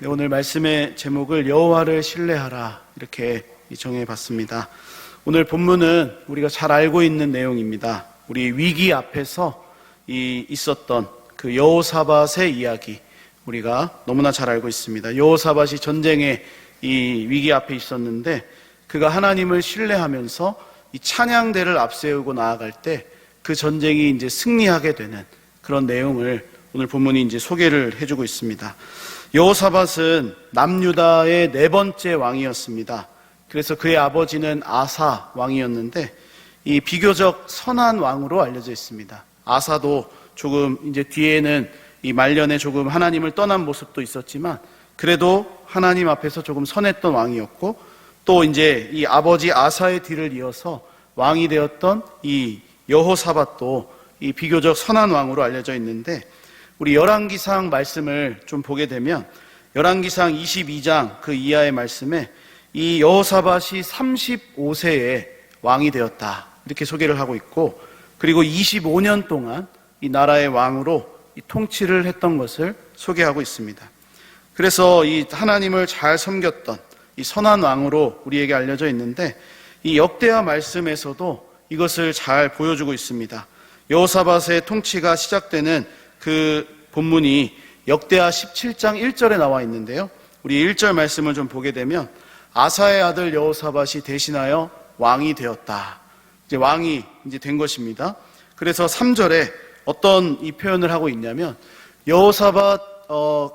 오늘 말씀의 제목을 여호와를 신뢰하라 이렇게 정해봤습니다. 오늘 본문은 우리가 잘 알고 있는 내용입니다. 우리 위기 앞에서 있었던 그 여호사밧의 이야기 우리가 너무나 잘 알고 있습니다. 여호사밧이 전쟁의 이 위기 앞에 있었는데 그가 하나님을 신뢰하면서 이 찬양대를 앞세우고 나아갈 때 그 전쟁이 이제 승리하게 되는 그런 내용을 오늘 본문이 이제 소개를 해주고 있습니다. 여호사밧은 남유다의 4번째 왕이었습니다. 그래서 그의 아버지는 아사 왕이었는데 이 비교적 선한 왕으로 알려져 있습니다. 아사도 조금 이제 뒤에는 이 말년에 조금 하나님을 떠난 모습도 있었지만 그래도 하나님 앞에서 조금 선했던 왕이었고 또 이제 이 아버지 아사의 뒤를 이어서 왕이 되었던 이 여호사밧도 이 비교적 선한 왕으로 알려져 있는데 우리 열왕기상 말씀을 좀 보게 되면 열왕기상 22장 그 이하의 말씀에 이 여호사밧이 35세에 왕이 되었다 이렇게 소개를 하고 있고 그리고 25년 동안 이 나라의 왕으로 이 통치를 했던 것을 소개하고 있습니다. 그래서 이 하나님을 잘 섬겼던 이 선한 왕으로 우리에게 알려져 있는데 이 역대하 말씀에서도 이것을 잘 보여주고 있습니다. 여호사밧의 통치가 시작되는 그 본문이 역대하 17장 1절에 나와 있는데요. 우리 1절 말씀을 좀 보게 되면 아사의 아들 여호사밧이 대신하여 왕이 되었다. 이제 왕이 이제 된 것입니다. 그래서 3절에 어떤 이 표현을 하고 있냐면 여호사밧과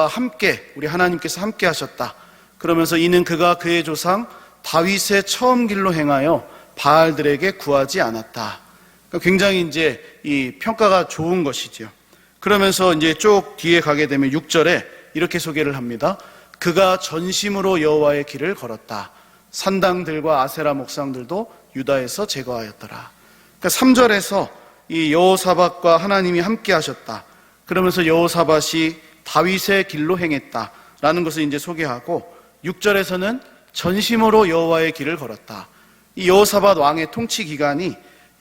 함께 우리 하나님께서 함께 하셨다. 그러면서 이는 그가 그의 조상 다윗의 처음 길로 행하여 바알들에게 구하지 않았다. 그러니까 굉장히 이제 이 평가가 좋은 것이죠. 그러면서 이제 쭉 뒤에 가게 되면 6절에 이렇게 소개를 합니다. 그가 전심으로 여호와의 길을 걸었다. 산당들과 아세라 목상들도 유다에서 제거하였더라. 그러니까 3절에서 이 여호사밧과 하나님이 함께 하셨다. 그러면서 여호사밧이 다윗의 길로 행했다라는 것을 이제 소개하고 6절에서는 전심으로 여호와의 길을 걸었다. 이 여호사밧 왕의 통치 기간이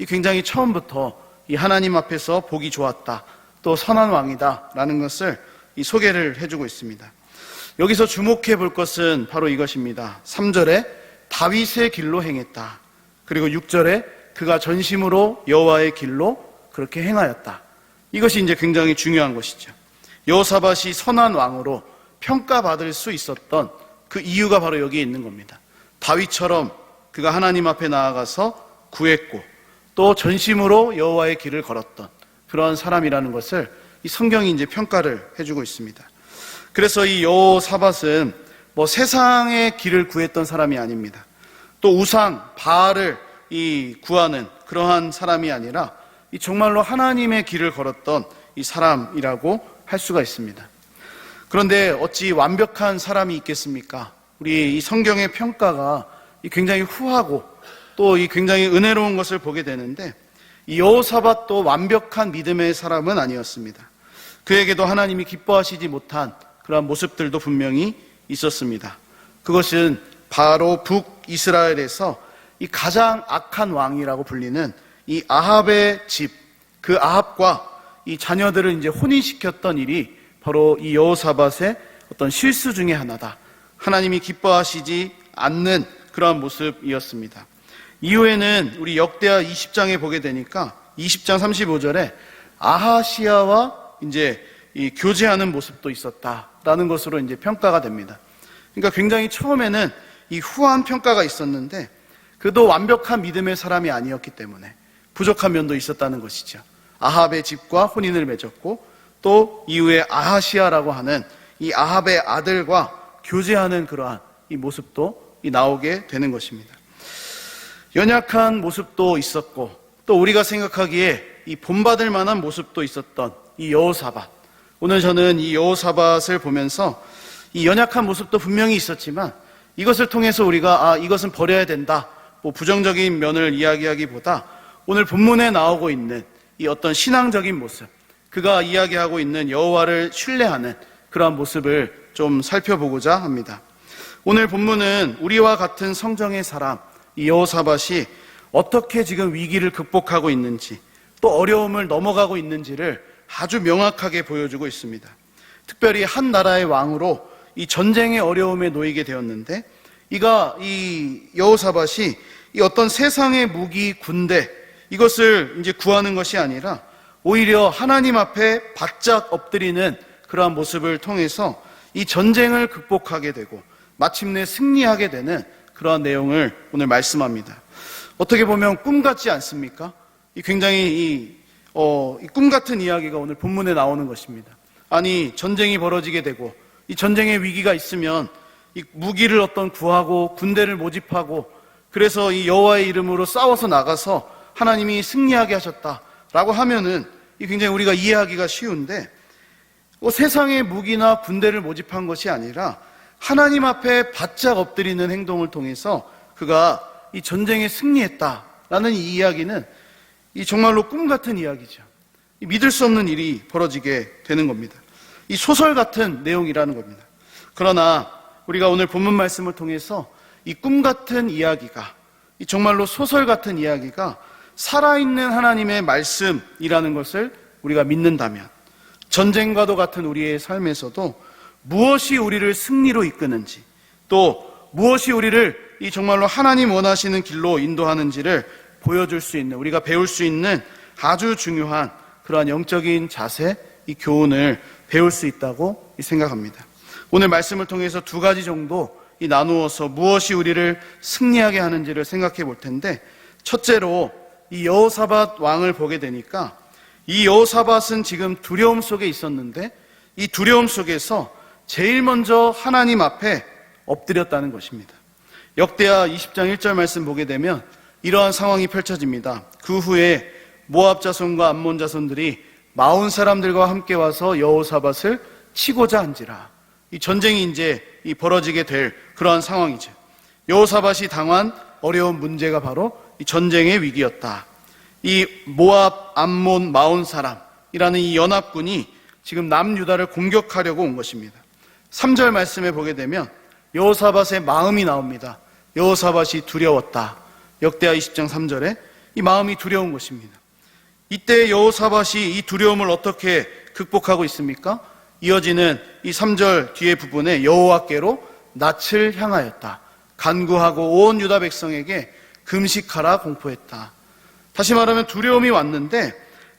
굉장히 처음부터 이 하나님 앞에서 보기 좋았다. 또 선한 왕이다라는 것을 이 소개를 해주고 있습니다. 여기서 주목해 볼 것은 바로 이것입니다. 3절에 다윗의 길로 행했다. 그리고 6절에 그가 전심으로 여호와의 길로 그렇게 행하였다. 이것이 이제 굉장히 중요한 것이죠. 여호사밧이 선한 왕으로 평가받을 수 있었던 그 이유가 바로 여기에 있는 겁니다. 다윗처럼 그가 하나님 앞에 나아가서 구했고 또 전심으로 여호와의 길을 걸었던 그런 사람이라는 것을 이 성경이 이제 평가를 해주고 있습니다. 그래서 이 여호사밧은 뭐 세상의 길을 구했던 사람이 아닙니다. 또 우상, 바알을 이 구하는 그러한 사람이 아니라 이 정말로 하나님의 길을 걸었던 이 사람이라고 할 수가 있습니다. 그런데 어찌 완벽한 사람이 있겠습니까? 우리 이 성경의 평가가 굉장히 후하고 또 이 굉장히 은혜로운 것을 보게 되는데 이 여호사밧도 완벽한 믿음의 사람은 아니었습니다. 그에게도 하나님이 기뻐하시지 못한 그러한 모습들도 분명히 있었습니다. 그것은 바로 북이스라엘에서 이 가장 악한 왕이라고 불리는 이 아합의 집, 그 아합과 이 자녀들을 이제 혼인시켰던 일이 바로 이 여호사밧의 어떤 실수 중에 하나다. 하나님이 기뻐하시지 않는 그러한 모습이었습니다. 이후에는 우리 역대하 20장에 보게 되니까 20장 35절에 아하시야와 이제 이 교제하는 모습도 있었다라는 것으로 이제 평가가 됩니다. 그러니까 굉장히 처음에는 이 후한 평가가 있었는데 그도 완벽한 믿음의 사람이 아니었기 때문에 부족한 면도 있었다는 것이죠. 아합의 집과 혼인을 맺었고 또 이후에 아하시야라고 하는 이 아합의 아들과 교제하는 그러한 이 모습도 나오게 되는 것입니다. 연약한 모습도 있었고 또 우리가 생각하기에 이 본받을 만한 모습도 있었던 이 여호사밧. 오늘 저는 이 여호사밧을 보면서 이 연약한 모습도 분명히 있었지만 이것을 통해서 우리가 이것은 버려야 된다. 뭐 부정적인 면을 이야기하기보다 오늘 본문에 나오고 있는 이 어떤 신앙적인 모습, 그가 이야기하고 있는 여호와를 신뢰하는 그러한 모습을 좀 살펴보고자 합니다. 오늘 본문은 우리와 같은 성정의 사람, 이 여호사밧이 어떻게 지금 위기를 극복하고 있는지 또 어려움을 넘어가고 있는지를 아주 명확하게 보여주고 있습니다. 특별히 한 나라의 왕으로 이 전쟁의 어려움에 놓이게 되었는데, 이 여호사밧이 이 어떤 세상의 무기, 군대, 이것을 이제 구하는 것이 아니라 오히려 하나님 앞에 바짝 엎드리는 그러한 모습을 통해서 이 전쟁을 극복하게 되고 마침내 승리하게 되는 그러한 내용을 오늘 말씀합니다. 어떻게 보면 꿈 같지 않습니까? 굉장히 이 꿈 같은 이야기가 오늘 본문에 나오는 것입니다. 아니, 전쟁이 벌어지게 되고 이 전쟁의 위기가 있으면 이 무기를 구하고 군대를 모집하고 그래서 이 여호와의 이름으로 싸워서 나가서 하나님이 승리하게 하셨다라고 하면은 굉장히 우리가 이해하기가 쉬운데, 세상의 무기나 군대를 모집한 것이 아니라 하나님 앞에 바짝 엎드리는 행동을 통해서 그가 이 전쟁에 승리했다라는 이 이야기는 이 정말로 꿈 같은 이야기죠. 믿을 수 없는 일이 벌어지게 되는 겁니다. 이 소설 같은 내용이라는 겁니다. 그러나 우리가 오늘 본문 말씀을 통해서 이 꿈 같은 이야기가, 이 정말로 소설 같은 이야기가 살아있는 하나님의 말씀이라는 것을 우리가 믿는다면, 전쟁과도 같은 우리의 삶에서도 무엇이 우리를 승리로 이끄는지, 또 무엇이 우리를 이 정말로 하나님 원하시는 길로 인도하는지를 보여줄 수 있는, 우리가 배울 수 있는 아주 중요한 그러한 영적인 자세, 이 교훈을 배울 수 있다고 생각합니다. 오늘 말씀을 통해서 두 가지 정도 나누어서 무엇이 우리를 승리하게 하는지를 생각해 볼 텐데, 첫째로 이 여호사밧 왕을 보게 되니까 이 여호사밧은 지금 두려움 속에 있었는데 이 두려움 속에서 제일 먼저 하나님 앞에 엎드렸다는 것입니다. 역대하 20장 1절 말씀 보게 되면 이러한 상황이 펼쳐집니다. 그 후에 모압 자손과 암몬 자손들이 40사람들과 함께 와서 여호사밧을 치고자 한지라. 이 전쟁이 이제 벌어지게 될 그러한 상황이죠. 여호사밧이 당한 어려운 문제가 바로 이 전쟁의 위기였다. 이 모압, 암몬, 40사람이라는 이 연합군이 지금 남유다를 공격하려고 온 것입니다. 3절 말씀에 보게 되면 여호사밧의 마음이 나옵니다. 여호사밧이 두려웠다. 역대하 20장 3절에 이 마음이 두려운 것입니다. 이때 여호사밧이 이 두려움을 어떻게 극복하고 있습니까? 이어지는 이 3절 뒤에 부분에 여호와께로 낯을 향하였다. 간구하고 온 유다 백성에게 금식하라 공포했다. 다시 말하면 두려움이 왔는데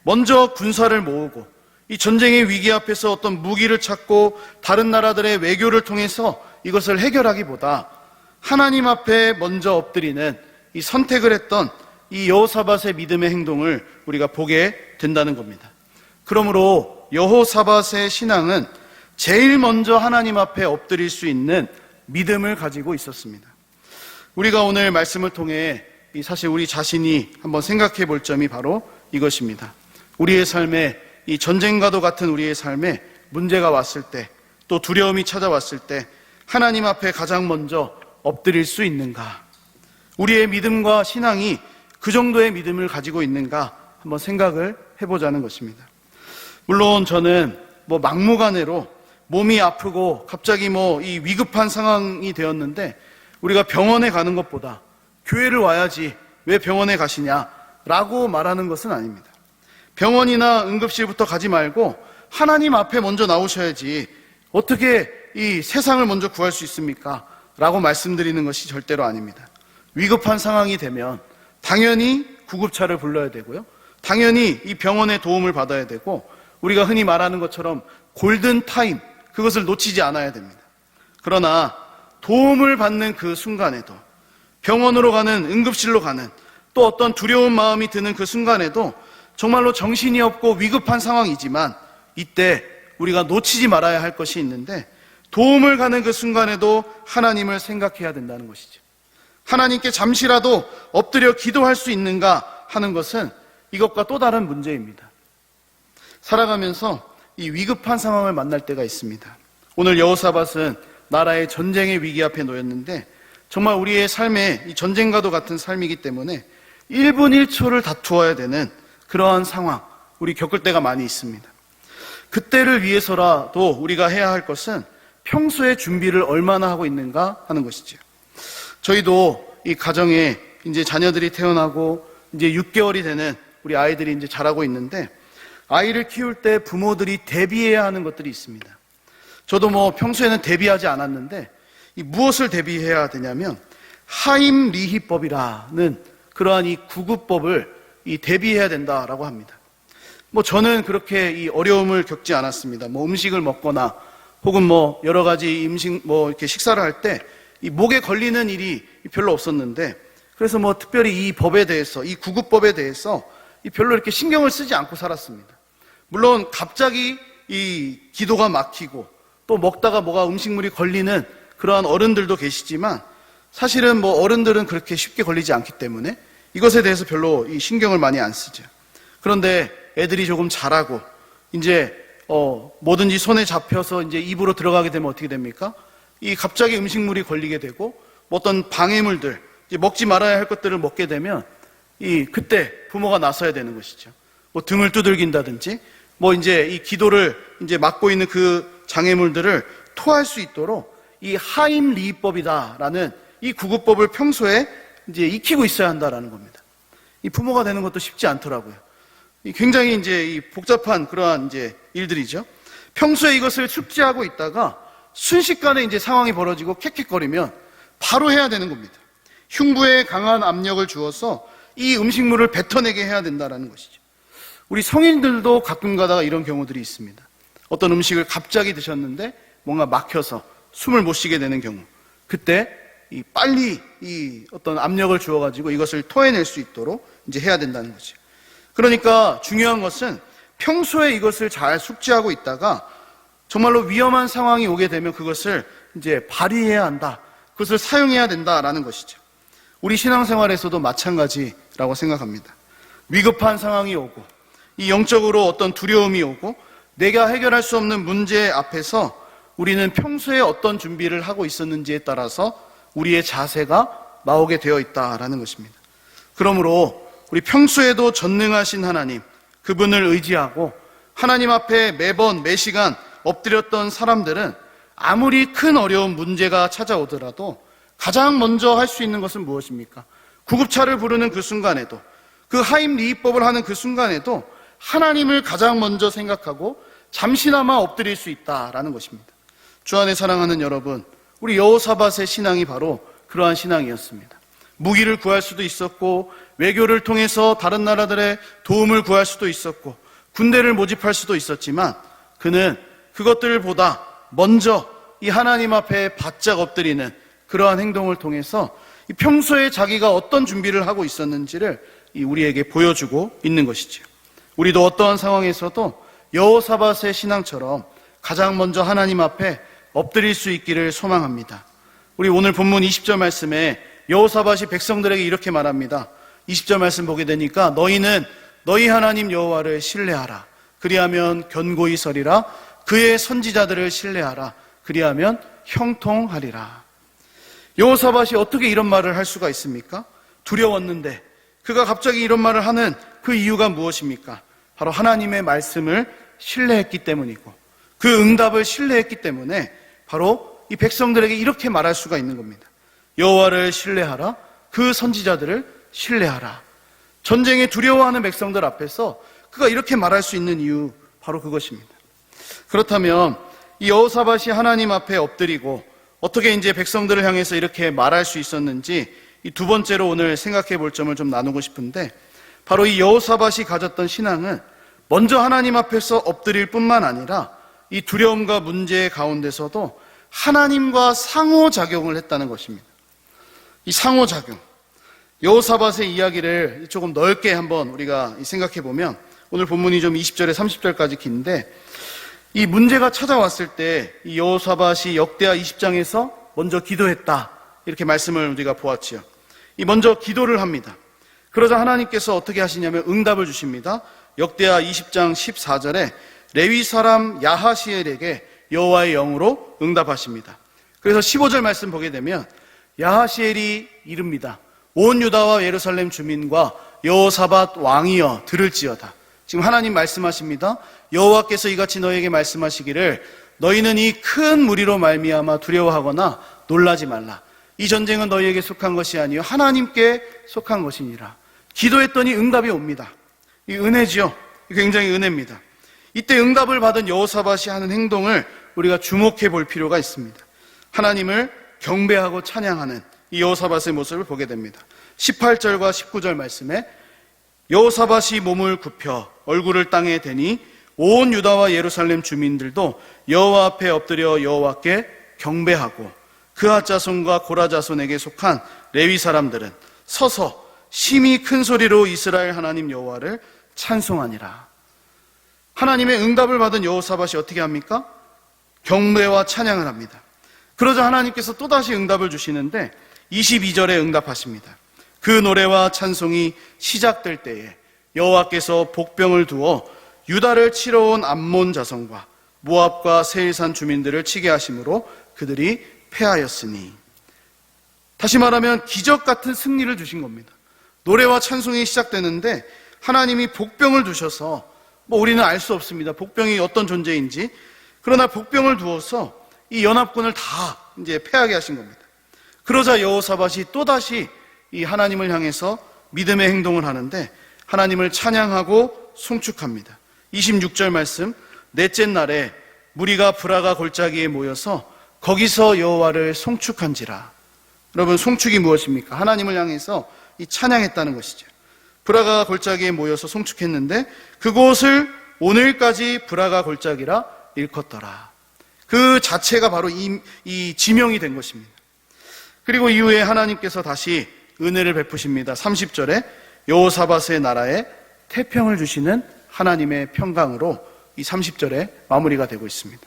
먼저 군사를 모으고 이 전쟁의 위기 앞에서 어떤 무기를 찾고 다른 나라들의 외교를 통해서 이것을 해결하기보다 하나님 앞에 먼저 엎드리는 이 선택을 했던 이 여호사밧의 믿음의 행동을 우리가 보게 된다는 겁니다. 그러므로 여호사밧의 신앙은 제일 먼저 하나님 앞에 엎드릴 수 있는 믿음을 가지고 있었습니다. 우리가 오늘 말씀을 통해 사실 우리 자신이 한번 생각해 볼 점이 바로 이것입니다. 우리의 삶에, 이 전쟁과도 같은 우리의 삶에 문제가 왔을 때, 또 두려움이 찾아왔을 때 하나님 앞에 가장 먼저 엎드릴 수 있는가? 우리의 믿음과 신앙이 그 정도의 믿음을 가지고 있는가? 한번 생각을 해보자는 것입니다. 물론 저는 막무가내로 몸이 아프고 갑자기 이 위급한 상황이 되었는데 우리가 병원에 가는 것보다 교회를 와야지 왜 병원에 가시냐라고 말하는 것은 아닙니다. 병원이나 응급실부터 가지 말고 하나님 앞에 먼저 나오셔야지 어떻게 이 세상을 먼저 구할 수 있습니까? 라고 말씀드리는 것이 절대로 아닙니다. 위급한 상황이 되면 당연히 구급차를 불러야 되고요. 당연히 이 병원의 도움을 받아야 되고 우리가 흔히 말하는 것처럼 골든타임, 그것을 놓치지 않아야 됩니다. 그러나 도움을 받는 그 순간에도, 병원으로 가는, 응급실로 가는, 또 어떤 두려운 마음이 드는 그 순간에도 정말로 정신이 없고 위급한 상황이지만 이때 우리가 놓치지 말아야 할 것이 있는데, 도움을 가는 그 순간에도 하나님을 생각해야 된다는 것이죠. 하나님께 잠시라도 엎드려 기도할 수 있는가 하는 것은 이것과 또 다른 문제입니다. 살아가면서 이 위급한 상황을 만날 때가 있습니다. 오늘 여호사밧은 나라의 전쟁의 위기 앞에 놓였는데 정말 우리의 삶에 이 전쟁과도 같은 삶이기 때문에 1분 1초를 다투어야 되는 그러한 상황, 우리 겪을 때가 많이 있습니다. 그때를 위해서라도 우리가 해야 할 것은 평소에 준비를 얼마나 하고 있는가 하는 것이죠. 저희도 이 가정에 이제 자녀들이 태어나고 이제 6개월이 되는 우리 아이들이 이제 자라고 있는데, 아이를 키울 때 부모들이 대비해야 하는 것들이 있습니다. 저도 뭐 평소에는 대비하지 않았는데 이 무엇을 대비해야 되냐면 하임 리히법이라는 그러한 이 구급법을 이 대비해야 된다라고 합니다. 뭐 저는 그렇게 이 어려움을 겪지 않았습니다. 뭐 음식을 먹거나 혹은 뭐 여러 가지 음식 뭐 이렇게 식사를 할 때 이 목에 걸리는 일이 별로 없었는데, 그래서 뭐 특별히 이 법에 대해서, 이 구급법에 대해서 별로 이렇게 신경을 쓰지 않고 살았습니다. 물론 갑자기 이 기도가 막히고 또 먹다가 뭐가 음식물이 걸리는 그러한 어른들도 계시지만, 사실은 뭐 어른들은 그렇게 쉽게 걸리지 않기 때문에 이것에 대해서 별로 이 신경을 많이 안 쓰죠. 그런데 애들이 조금 자라고 이제 뭐든지 손에 잡혀서 이제 입으로 들어가게 되면 어떻게 됩니까? 이 갑자기 음식물이 걸리게 되고 뭐 어떤 방해물들, 이제 먹지 말아야 할 것들을 먹게 되면 그때 부모가 나서야 되는 것이죠. 뭐 등을 두들긴다든지 뭐 이제 이 기도를 이제 막고 있는 그 장애물들을 토할 수 있도록 이 하임 리히법이다라는 이 구급법을 평소에 이제 익히고 있어야 한다라는 겁니다. 이 부모가 되는 것도 쉽지 않더라고요. 굉장히 이제 이 복잡한 그러한 이제 일들이죠. 평소에 이것을 숙지하고 있다가 순식간에 이제 상황이 벌어지고 캑캑거리면 바로 해야 되는 겁니다. 흉부에 강한 압력을 주어서 이 음식물을 뱉어내게 해야 된다는 것이죠. 우리 성인들도 가끔 가다가 이런 경우들이 있습니다. 어떤 음식을 갑자기 드셨는데 뭔가 막혀서 숨을 못 쉬게 되는 경우, 그때 빨리 어떤 압력을 주어가지고 이것을 토해낼 수 있도록 이제 해야 된다는 거죠. 그러니까 중요한 것은 평소에 이것을 잘 숙지하고 있다가 정말로 위험한 상황이 오게 되면 그것을 이제 발휘해야 한다. 그것을 사용해야 된다라는 것이죠. 우리 신앙생활에서도 마찬가지라고 생각합니다. 위급한 상황이 오고 이 영적으로 어떤 두려움이 오고 내가 해결할 수 없는 문제 앞에서 우리는 평소에 어떤 준비를 하고 있었는지에 따라서 우리의 자세가 나오게 되어 있다라는 것입니다. 그러므로 우리 평소에도 전능하신 하나님, 그분을 의지하고 하나님 앞에 매번 매시간 엎드렸던 사람들은 아무리 큰 어려운 문제가 찾아오더라도 가장 먼저 할 수 있는 것은 무엇입니까? 구급차를 부르는 그 순간에도, 그 하임 리히법을 하는 그 순간에도 하나님을 가장 먼저 생각하고 잠시나마 엎드릴 수 있다라는 것입니다. 주 안에 사랑하는 여러분, 우리 여호사밧의 신앙이 바로 그러한 신앙이었습니다. 무기를 구할 수도 있었고 외교를 통해서 다른 나라들의 도움을 구할 수도 있었고 군대를 모집할 수도 있었지만 그는 그것들보다 먼저 이 하나님 앞에 바짝 엎드리는 그러한 행동을 통해서 평소에 자기가 어떤 준비를 하고 있었는지를 우리에게 보여주고 있는 것이죠. 우리도 어떠한 상황에서도 여호사밧의 신앙처럼 가장 먼저 하나님 앞에 엎드릴 수 있기를 소망합니다. 우리 오늘 본문 20절 말씀에 여호사밧이 백성들에게 이렇게 말합니다. 20절 말씀 보게 되니까 너희는 너희 하나님 여호와를 신뢰하라. 그리하면 견고히 서리라. 그의 선지자들을 신뢰하라. 그리하면 형통하리라. 여호사밧이 어떻게 이런 말을 할 수가 있습니까? 두려웠는데 그가 갑자기 이런 말을 하는 그 이유가 무엇입니까? 바로 하나님의 말씀을 신뢰했기 때문이고 그 응답을 신뢰했기 때문에 바로 이 백성들에게 이렇게 말할 수가 있는 겁니다. 여호와를 신뢰하라. 그 선지자들을 신뢰하라. 전쟁에 두려워하는 백성들 앞에서 그가 이렇게 말할 수 있는 이유, 바로 그것입니다. 그렇다면 이 여호사밧이 하나님 앞에 엎드리고 어떻게 이제 백성들을 향해서 이렇게 말할 수 있었는지 이 두 번째로 오늘 생각해 볼 점을 좀 나누고 싶은데, 바로 이 여호사밧이 가졌던 신앙은 먼저 하나님 앞에서 엎드릴 뿐만 아니라 이 두려움과 문제 가운데서도 하나님과 상호작용을 했다는 것입니다. 이 상호작용, 여호사밧의 이야기를 조금 넓게 한번 우리가 생각해 보면, 오늘 본문이 좀 20절에 30절까지 긴데, 이 문제가 찾아왔을 때 이 여호사밧이 역대하 20장에서 먼저 기도했다, 이렇게 말씀을 우리가 보았지요. 이 먼저 기도를 합니다. 그러자 하나님께서 어떻게 하시냐면 응답을 주십니다. 역대하 20장 14절에 레위 사람 야하시엘에게 여호와의 영으로 응답하십니다. 그래서 15절 말씀 보게 되면 야하시엘이 이릅니다. 온 유다와 예루살렘 주민과 여호사밧 왕이여 들을지어다. 지금 하나님 말씀하십니다. 여호와께서 이같이 너에게 말씀하시기를 너희는 이 큰 무리로 말미암아 두려워하거나 놀라지 말라. 이 전쟁은 너희에게 속한 것이 아니요 하나님께 속한 것이니라. 기도했더니 응답이 옵니다. 이 은혜지요. 굉장히 은혜입니다. 이때 응답을 받은 여호사밧이 하는 행동을 우리가 주목해 볼 필요가 있습니다. 하나님을 경배하고 찬양하는 이 여호사밧의 모습을 보게 됩니다. 18절과 19절 말씀에 여호사밧이 몸을 굽혀 얼굴을 땅에 대니 온 유다와 예루살렘 주민들도 여호와 앞에 엎드려 여호와께 경배하고 그앗 자손과 고라 자손에게 속한 레위 사람들은 서서 심히 큰 소리로 이스라엘 하나님 여호와를 찬송하니라. 하나님의 응답을 받은 여호사밧이 어떻게 합니까? 경배와 찬양을 합니다. 그러자 하나님께서 또다시 응답을 주시는데 22절에 응답하십니다. 그 노래와 찬송이 시작될 때에 여호와께서 복병을 두어 유다를 치러 온 암몬 자손과 모압과 세일산 주민들을 치게 하심으로 그들이 패하였으니. 다시 말하면 기적 같은 승리를 주신 겁니다. 노래와 찬송이 시작되는데 하나님이 복병을 두셔서 우리는 알 수 없습니다. 복병이 어떤 존재인지. 그러나 복병을 두어서 이 연합군을 다 이제 패하게 하신 겁니다. 그러자 여호사밧이 또다시 이 하나님을 향해서 믿음의 행동을 하는데 하나님을 찬양하고 송축합니다. 26절 말씀, 넷째 날에 무리가 브라가 골짜기에 모여서 거기서 여호와를 송축한지라. 여러분, 송축이 무엇입니까? 하나님을 향해서 이 찬양했다는 것이죠. 브라가 골짜기에 모여서 송축했는데 그곳을 오늘까지 브라가 골짜기라 일컫더라. 그 자체가 바로 이 지명이 된 것입니다. 그리고 이후에 하나님께서 다시 은혜를 베푸십니다. 30절에 여호사밧의 나라에 태평을 주시는 하나님의 평강으로 이 30절에 마무리가 되고 있습니다.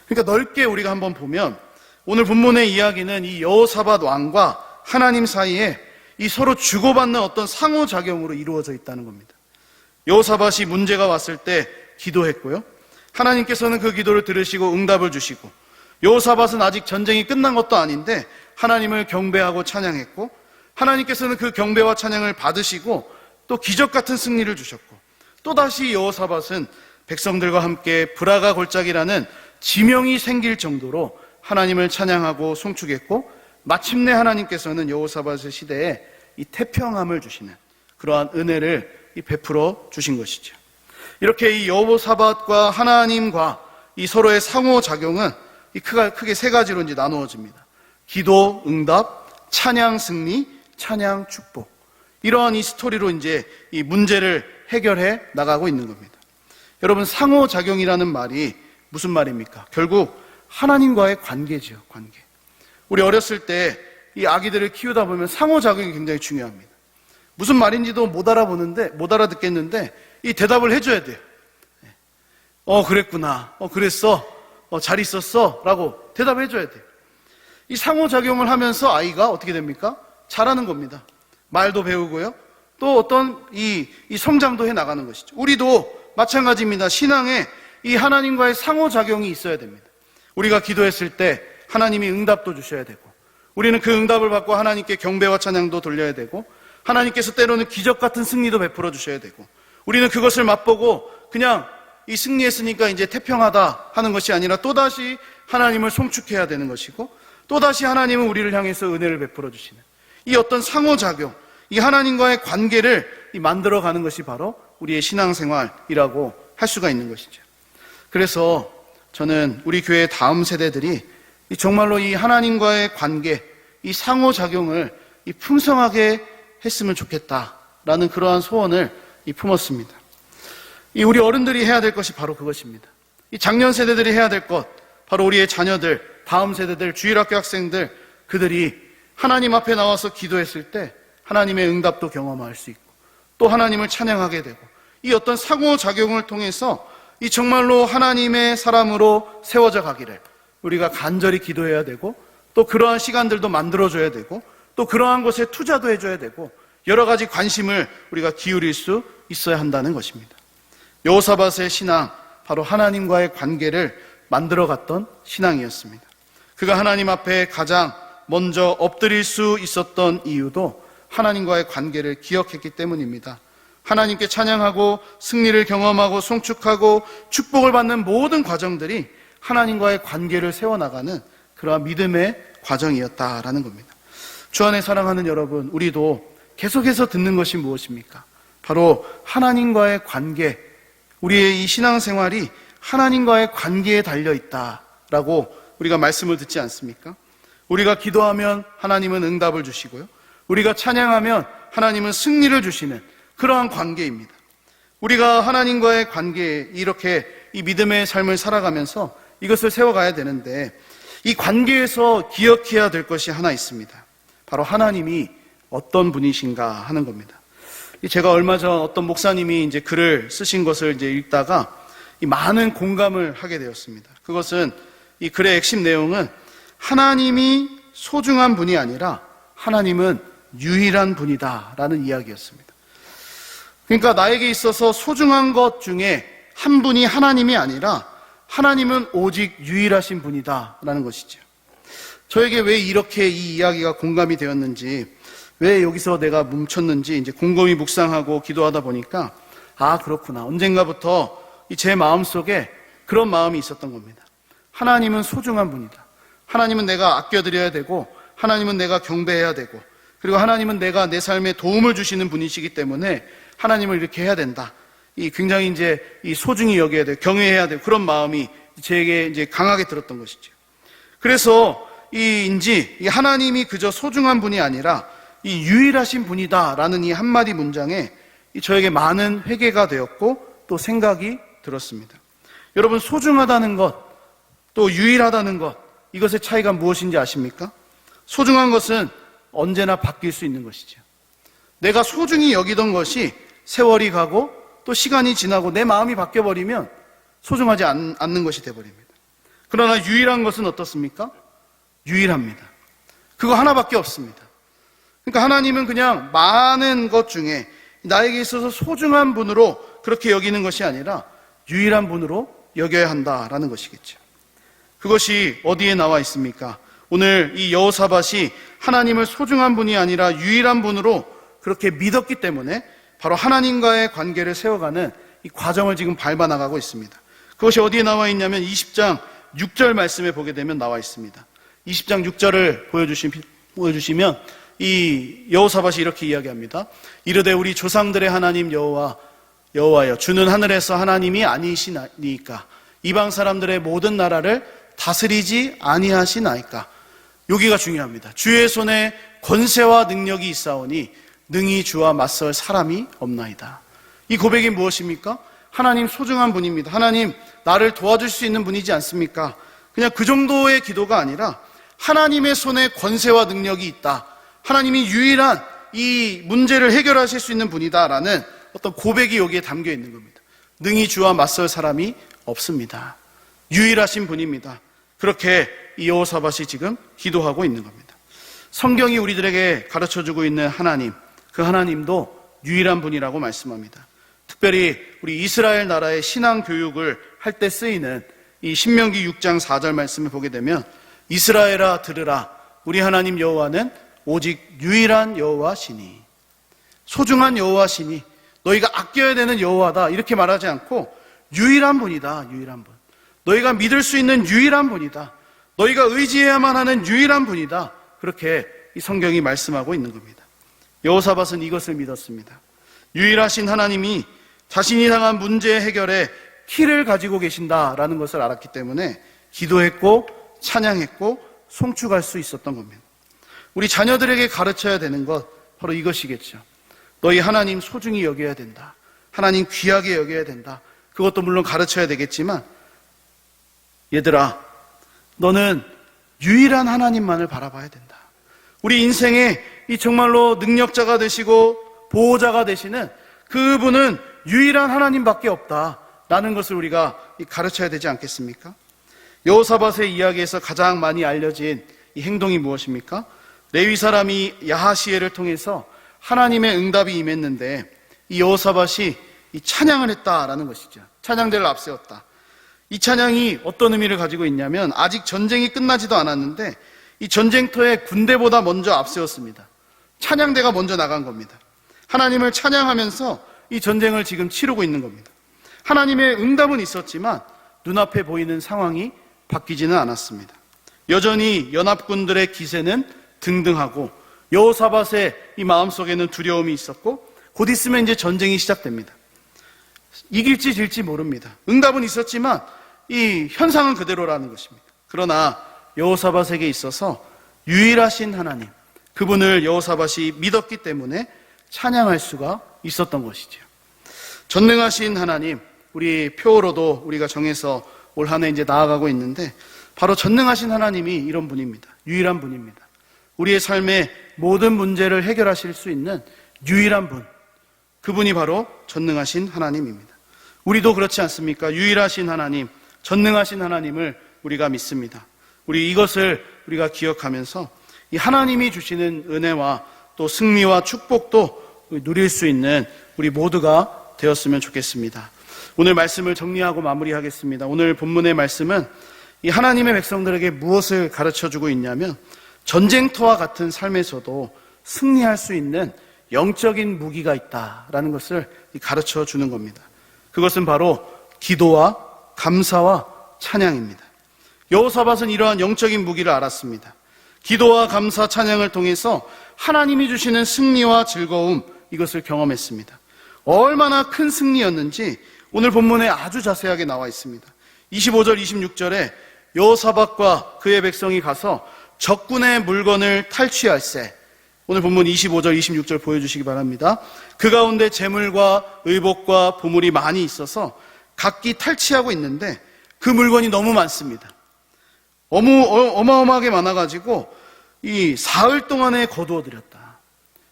그러니까 넓게 우리가 한번 보면 오늘 본문의 이야기는 이 여호사밧 왕과 하나님 사이에 이 서로 주고받는 어떤 상호작용으로 이루어져 있다는 겁니다. 여호사밧이 문제가 왔을 때 기도했고요. 하나님께서는 그 기도를 들으시고 응답을 주시고, 여호사밧은 아직 전쟁이 끝난 것도 아닌데 하나님을 경배하고 찬양했고, 하나님께서는 그 경배와 찬양을 받으시고 또 기적 같은 승리를 주셨고, 또다시 여호사밧은 백성들과 함께 브라가 골짜기라는 지명이 생길 정도로 하나님을 찬양하고 송축했고, 마침내 하나님께서는 여호사밧의 시대에 이 태평함을 주시는 그러한 은혜를 베풀어 주신 것이죠. 이렇게 이 여호사밧과 하나님과 이 서로의 상호작용은 크게 세 가지로 이제 나누어집니다. 기도, 응답, 찬양, 승리, 찬양, 축복. 이러한 이 스토리로 이제 이 문제를 해결해 나가고 있는 겁니다. 여러분, 상호작용이라는 말이 무슨 말입니까? 결국 하나님과의 관계죠, 관계. 우리 어렸을 때 이 아기들을 키우다 보면 상호작용이 굉장히 중요합니다. 무슨 말인지도 못 알아듣겠는데 이 대답을 해줘야 돼요. 그랬구나. 그랬어. 잘 있었어. 라고 대답해줘야 돼요. 이 상호작용을 하면서 아이가 어떻게 됩니까? 잘하는 겁니다. 말도 배우고요. 또 어떤 이 성장도 해 나가는 것이죠. 우리도 마찬가지입니다. 신앙에 이 하나님과의 상호작용이 있어야 됩니다. 우리가 기도했을 때 하나님이 응답도 주셔야 되고, 우리는 그 응답을 받고 하나님께 경배와 찬양도 돌려야 되고, 하나님께서 때로는 기적 같은 승리도 베풀어 주셔야 되고, 우리는 그것을 맛보고 그냥 이 승리했으니까 이제 태평하다 하는 것이 아니라 또다시 하나님을 송축해야 되는 것이고, 또다시 하나님은 우리를 향해서 은혜를 베풀어 주시는 이 어떤 상호작용, 이 하나님과의 관계를 만들어가는 것이 바로 우리의 신앙생활이라고 할 수가 있는 것이죠. 그래서 저는 우리 교회의 다음 세대들이 정말로 이 하나님과의 관계, 이 상호작용을 풍성하게 했으면 좋겠다라는 그러한 소원을 품었습니다. 우리 어른들이 해야 될 것이 바로 그것입니다. 이 작년 세대들이 해야 될 것, 바로 우리의 자녀들, 다음 세대들, 주일학교 학생들, 그들이 하나님 앞에 나와서 기도했을 때 하나님의 응답도 경험할 수 있고, 또 하나님을 찬양하게 되고, 이 어떤 상호작용을 통해서 이 정말로 하나님의 사람으로 세워져 가기를 우리가 간절히 기도해야 되고, 또 그러한 시간들도 만들어줘야 되고, 또 그러한 것에 투자도 해줘야 되고, 여러 가지 관심을 우리가 기울일 수 있어야 한다는 것입니다. 여호사밧의 신앙, 바로 하나님과의 관계를 만들어갔던 신앙이었습니다. 그가 하나님 앞에 가장 먼저 엎드릴 수 있었던 이유도 하나님과의 관계를 기억했기 때문입니다. 하나님께 찬양하고 승리를 경험하고 송축하고 축복을 받는 모든 과정들이 하나님과의 관계를 세워나가는 그러한 믿음의 과정이었다라는 겁니다. 주 안에 사랑하는 여러분, 우리도 계속해서 듣는 것이 무엇입니까? 바로 하나님과의 관계, 우리의 이 신앙생활이 하나님과의 관계에 달려있다 라고 우리가 말씀을 듣지 않습니까? 우리가 기도하면 하나님은 응답을 주시고요, 우리가 찬양하면 하나님은 승리를 주시는 그러한 관계입니다. 우리가 하나님과의 관계에 이렇게 이 믿음의 삶을 살아가면서 이것을 세워가야 되는데, 이 관계에서 기억해야 될 것이 하나 있습니다. 바로 하나님이 어떤 분이신가 하는 겁니다. 제가 얼마 전 어떤 목사님이 이제 글을 쓰신 것을 이제 읽다가 이 많은 공감을 하게 되었습니다. 그것은 이 글의 핵심 내용은 하나님이 소중한 분이 아니라 하나님은 유일한 분이다라는 이야기였습니다. 그러니까 나에게 있어서 소중한 것 중에 한 분이 하나님이 아니라 하나님은 오직 유일하신 분이다라는 것이죠. 저에게 왜 이렇게 이 이야기가 공감이 되었는지, 왜 여기서 내가 멈췄는지 이제 곰곰이 묵상하고 기도하다 보니까, 아, 그렇구나. 언젠가부터 제 마음속에 그런 마음이 있었던 겁니다. 하나님은 소중한 분이다. 하나님은 내가 아껴드려야 되고, 하나님은 내가 경배해야 되고, 그리고 하나님은 내가 내 삶에 도움을 주시는 분이시기 때문에 하나님을 이렇게 해야 된다. 이 굉장히 이제 이 소중히 여겨야 되고 경외해야 되고 그런 마음이 제게 이제 강하게 들었던 것이죠. 그래서 이 하나님이 그저 소중한 분이 아니라 이 유일하신 분이다라는 이 한마디 문장에 저에게 많은 회개가 되었고 또 생각이 들었습니다. 여러분, 소중하다는 것, 또 유일하다는 것, 이것의 차이가 무엇인지 아십니까? 소중한 것은 언제나 바뀔 수 있는 것이죠. 내가 소중히 여기던 것이 세월이 가고 또 시간이 지나고 내 마음이 바뀌어버리면 소중하지 않는 것이 되어버립니다. 그러나 유일한 것은 어떻습니까? 유일합니다. 그거 하나밖에 없습니다. 그러니까 하나님은 그냥 많은 것 중에 나에게 있어서 소중한 분으로 그렇게 여기는 것이 아니라 유일한 분으로 여겨야 한다라는 것이겠죠. 그것이 어디에 나와 있습니까? 오늘 이 여호사밧이 하나님을 소중한 분이 아니라 유일한 분으로 그렇게 믿었기 때문에 바로 하나님과의 관계를 세워가는 이 과정을 지금 밟아나가고 있습니다. 그것이 어디에 나와 있냐면 20장 6절 말씀에 보게 되면 나와 있습니다. 20장 6절을 보여주시면 이 여호사밧이 이렇게 이야기합니다. 이르되 우리 조상들의 하나님 여호와여, 주는 하늘에서 하나님이 아니시나이까? 이방 사람들의 모든 나라를 다스리지 아니하시나이까? 여기가 중요합니다. 주의 손에 권세와 능력이 있사오니 능히 주와 맞설 사람이 없나이다. 이 고백이 무엇입니까? 하나님 소중한 분입니다. 하나님 나를 도와줄 수 있는 분이지 않습니까? 그냥 그 정도의 기도가 아니라 하나님의 손에 권세와 능력이 있다. 하나님이 유일한 이 문제를 해결하실 수 있는 분이다라는 어떤 고백이 여기에 담겨 있는 겁니다. 능히 주와 맞설 사람이 없습니다. 유일하신 분입니다. 그렇게 이 여호사밧이 지금 기도하고 있는 겁니다. 성경이 우리들에게 가르쳐주고 있는 하나님, 그 하나님도 유일한 분이라고 말씀합니다. 특별히 우리 이스라엘 나라의 신앙 교육을 할 때 쓰이는 이 신명기 6장 4절 말씀을 보게 되면 이스라엘아 들으라, 우리 하나님 여호와는 오직 유일한 여호와시니, 소중한 여호와시니, 너희가 아껴야 되는 여호와다 이렇게 말하지 않고 유일한 분이다. 유일한 분, 너희가 믿을 수 있는 유일한 분이다. 너희가 의지해야만 하는 유일한 분이다. 그렇게 이 성경이 말씀하고 있는 겁니다. 여호사밧은 이것을 믿었습니다. 유일하신 하나님이 자신이 당한 문제 해결에 키를 가지고 계신다라는 것을 알았기 때문에 기도했고 찬양했고 송축할 수 있었던 겁니다. 우리 자녀들에게 가르쳐야 되는 것 바로 이것이겠죠. 너희 하나님 소중히 여겨야 된다. 하나님 귀하게 여겨야 된다. 그것도 물론 가르쳐야 되겠지만, 얘들아, 너는 유일한 하나님만을 바라봐야 된다. 우리 인생에 이 정말로 능력자가 되시고 보호자가 되시는 그분은 유일한 하나님밖에 없다라는 것을 우리가 가르쳐야 되지 않겠습니까? 여호사밧의 이야기에서 가장 많이 알려진 이 행동이 무엇입니까? 레위 사람이 야하시엘을 통해서 하나님의 응답이 임했는데 이 여호사밧이 이 찬양을 했다라는 것이죠. 찬양대를 앞세웠다. 이 찬양이 어떤 의미를 가지고 있냐면, 아직 전쟁이 끝나지도 않았는데 이 전쟁터에 군대보다 먼저 앞세웠습니다. 찬양대가 먼저 나간 겁니다. 하나님을 찬양하면서 이 전쟁을 지금 치르고 있는 겁니다. 하나님의 응답은 있었지만 눈앞에 보이는 상황이 바뀌지는 않았습니다. 여전히 연합군들의 기세는 등등하고 여호사밧의 이 마음속에는 두려움이 있었고, 곧 있으면 이제 전쟁이 시작됩니다. 이길지 질지 모릅니다. 응답은 있었지만 이 현상은 그대로라는 것입니다. 그러나 여호사밧에게 있어서 유일하신 하나님, 그분을 여호사밧이 믿었기 때문에 찬양할 수가 있었던 것이죠. 전능하신 하나님, 우리 표어로도 우리가 정해서 올 한 해 이제 나아가고 있는데, 바로 전능하신 하나님이 이런 분입니다. 유일한 분입니다. 우리의 삶의 모든 문제를 해결하실 수 있는 유일한 분, 그분이 바로 전능하신 하나님입니다. 우리도 그렇지 않습니까? 유일하신 하나님, 전능하신 하나님을 우리가 믿습니다. 우리 이것을 우리가 기억하면서 이 하나님이 주시는 은혜와 또 승리와 축복도 누릴 수 있는 우리 모두가 되었으면 좋겠습니다. 오늘 말씀을 정리하고 마무리하겠습니다. 오늘 본문의 말씀은 이 하나님의 백성들에게 무엇을 가르쳐주고 있냐면, 전쟁터와 같은 삶에서도 승리할 수 있는 영적인 무기가 있다라는 것을 가르쳐 주는 겁니다. 그것은 바로 기도와 감사와 찬양입니다. 여호사밧은 이러한 영적인 무기를 알았습니다. 기도와 감사, 찬양을 통해서 하나님이 주시는 승리와 즐거움, 이것을 경험했습니다. 얼마나 큰 승리였는지 오늘 본문에 아주 자세하게 나와 있습니다. 25절, 26절에 여호사밧과 그의 백성이 가서 적군의 물건을 탈취할세. 오늘 본문 25절, 26절 보여주시기 바랍니다. 그 가운데 재물과 의복과 보물이 많이 있어서 각기 탈취하고 있는데 그 물건이 너무 많습니다. 어마어마하게 많아가지고 이 사흘 동안에 거두어들였다.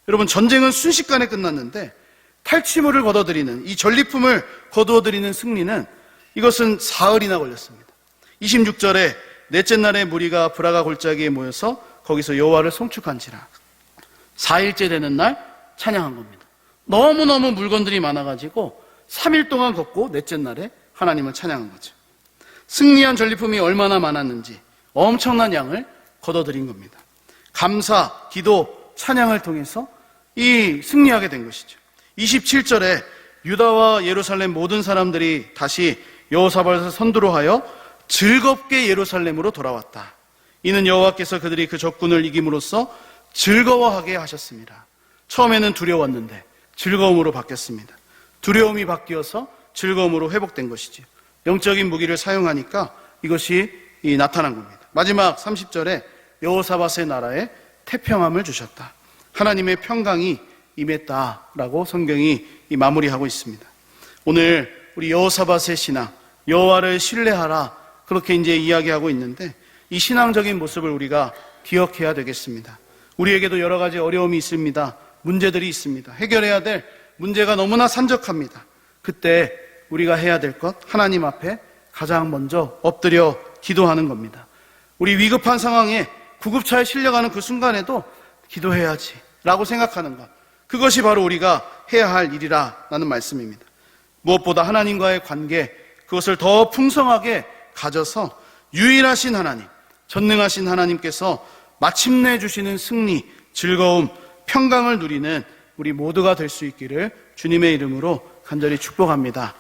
여러분, 전쟁은 순식간에 끝났는데 탈취물을 거둬들이는, 이 전리품을 거두어들이는 승리는, 이것은 사흘이나 걸렸습니다. 26절에 넷째 날에 무리가 브라가 골짜기에 모여서 거기서 여호와를 송축한지라. 4일째 되는 날 찬양한 겁니다. 너무너무 물건들이 많아가지고 3일 동안 걷고 넷째 날에 하나님을 찬양한 거죠. 승리한 전리품이 얼마나 많았는지 엄청난 양을 거둬들인 겁니다. 감사, 기도, 찬양을 통해서 이 승리하게 된 것이죠. 27절에 유다와 예루살렘 모든 사람들이 다시 여호사밧에서 선두로 하여 즐겁게 예루살렘으로 돌아왔다. 이는 여호와께서 그들이 그 적군을 이김으로써 즐거워하게 하셨습니다. 처음에는 두려웠는데 즐거움으로 바뀌었습니다. 두려움이 바뀌어서 즐거움으로 회복된 것이죠. 영적인 무기를 사용하니까 이것이 나타난 겁니다. 마지막 30절에 여호사밧의 나라에 태평함을 주셨다. 하나님의 평강이 임했다라고 성경이 마무리하고 있습니다. 오늘 우리 여호사밧의 신앙, 여호와를 신뢰하라, 그렇게 이제 이야기하고 있는데, 이 신앙적인 모습을 우리가 기억해야 되겠습니다. 우리에게도 여러 가지 어려움이 있습니다. 문제들이 있습니다. 해결해야 될 문제가 너무나 산적합니다. 그때 우리가 해야 될 것, 하나님 앞에 가장 먼저 엎드려 기도하는 겁니다. 우리 위급한 상황에 구급차에 실려가는 그 순간에도 기도해야지 라고 생각하는 것, 그것이 바로 우리가 해야 할 일이라는 말씀입니다. 무엇보다 하나님과의 관계, 그것을 더 풍성하게 가져서 유일하신 하나님, 전능하신 하나님께서 마침내 주시는 승리, 즐거움, 평강을 누리는 우리 모두가 될 수 있기를 주님의 이름으로 간절히 축복합니다.